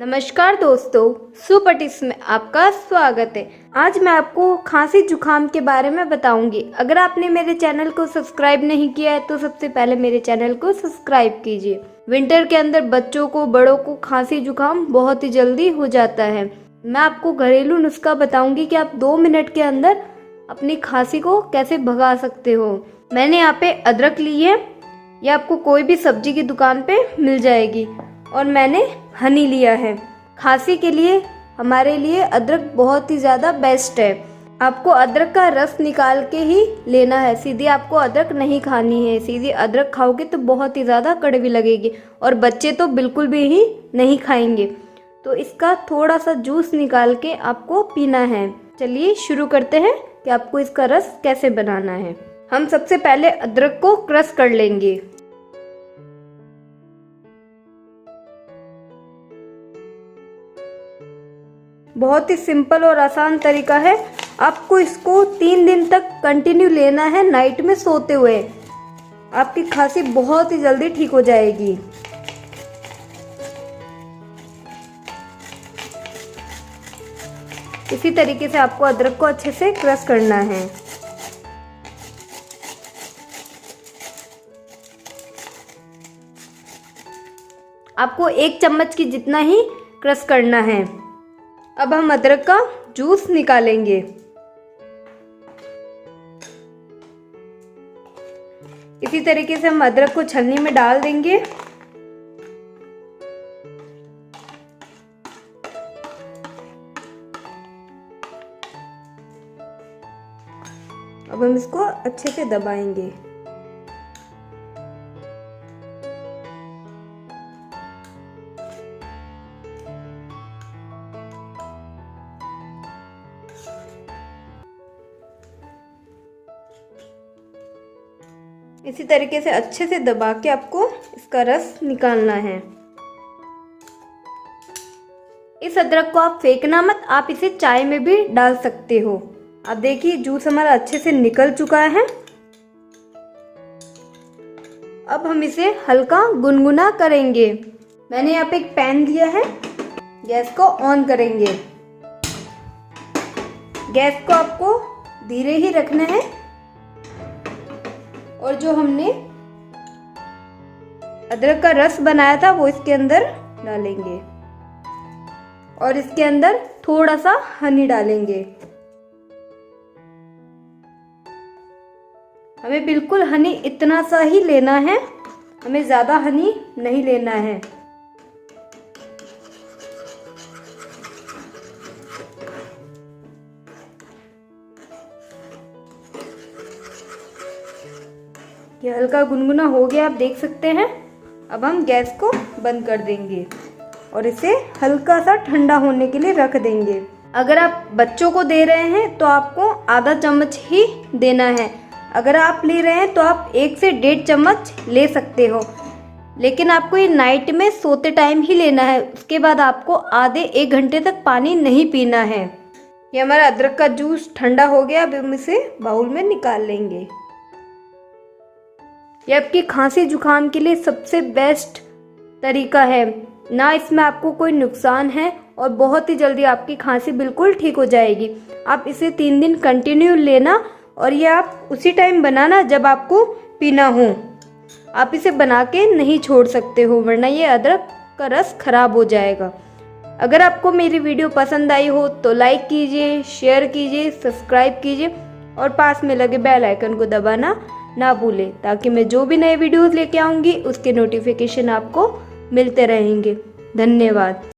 नमस्कार दोस्तों, super tips में आपका स्वागत है। आज मैं आपको खांसी जुकाम के बारे में बताऊंगी। अगर आपने मेरे चैनल को सब्सक्राइब नहीं किया है तो सबसे पहले मेरे चैनल को सब्सक्राइब कीजिए। विंटर के अंदर बच्चों को, बड़ों को खांसी जुकाम बहुत ही जल्दी हो जाता है। मैं आपको घरेलू नुस्खा बताऊंगी कि आप 2 मिनट के अंदर अपनी खांसी को कैसे भगा सकते हो। मैंने यहाँ पे अदरक ली है, ये आपको कोई भी सब्जी की दुकान पे मिल जाएगी। और मैंने हनी लिया है। खांसी के लिए हमारे लिए अदरक बहुत ही ज़्यादा बेस्ट है। आपको अदरक का रस निकाल के ही लेना है, सीधी आपको अदरक नहीं खानी है। सीधी अदरक खाओगे तो बहुत ही ज़्यादा कड़वी लगेगी और बच्चे तो बिल्कुल भी ही नहीं खाएंगे। तो इसका थोड़ा सा जूस निकाल के आपको पीना है। चलिए शुरू करते हैं कि आपको इसका रस कैसे बनाना है। हम सबसे पहले अदरक को क्रश कर लेंगे। बहुत ही सिंपल और आसान तरीका है। आपको इसको 3 दिन तक कंटिन्यू लेना है, नाइट में सोते हुए। आपकी खांसी बहुत ही जल्दी ठीक हो जाएगी। इसी तरीके से आपको अदरक को अच्छे से क्रश करना है। आपको 1 चम्मच की जितना ही क्रश करना है। अब हम अदरक का जूस निकालेंगे। इसी तरीके से हम अदरक को छलनी में डाल देंगे। अब हम इसको अच्छे से दबाएंगे। इसी तरीके से अच्छे से दबा के आपको इसका रस निकालना है। इस अदरक को आप फेंकना मत, आप इसे चाय में भी डाल सकते हो। आप देखिए जूस हमारा अच्छे से निकल चुका है। अब हम इसे हल्का गुनगुना करेंगे। मैंने यहाँ पे एक पैन लिया है, गैस को ऑन करेंगे। गैस को आपको धीरे ही रखना है और जो हमने अदरक का रस बनाया था वो इसके अंदर डालेंगे और इसके अंदर थोड़ा सा हनी डालेंगे। हमें बिल्कुल हनी इतना सा ही लेना है, हमें ज़्यादा हनी नहीं लेना है। ये हल्का गुनगुना हो गया, आप देख सकते हैं। अब हम गैस को बंद कर देंगे और इसे हल्का सा ठंडा होने के लिए रख देंगे। अगर आप बच्चों को दे रहे हैं तो आपको आधा चम्मच ही देना है। अगर आप ले रहे हैं तो आप 1 से 1.5 चम्मच ले सकते हो, लेकिन आपको ये नाइट में सोते टाइम ही लेना है। उसके बाद आपको आधे 1 घंटे तक पानी नहीं पीना है। ये हमारा अदरक का जूस ठंडा हो गया। अब हम इसे बाउल में निकाल लेंगे। ये आपकी खांसी जुकाम के लिए सबसे बेस्ट तरीका है ना, इसमें आपको कोई नुकसान है और बहुत ही जल्दी आपकी खांसी बिल्कुल ठीक हो जाएगी। आप इसे 3 दिन कंटिन्यू लेना और ये आप उसी टाइम बनाना जब आपको पीना हो। आप इसे बना के नहीं छोड़ सकते हो, वरना ये अदरक का रस खराब हो जाएगा। अगर आपको मेरी वीडियो पसंद आई हो तो लाइक कीजिए, शेयर कीजिए, सब्सक्राइब कीजिए और पास में लगे बेल आइकन को दबाना ना भूलें, ताकि मैं जो भी नए वीडियोस लेके आऊँगी उसके नोटिफिकेशन आपको मिलते रहेंगे। धन्यवाद।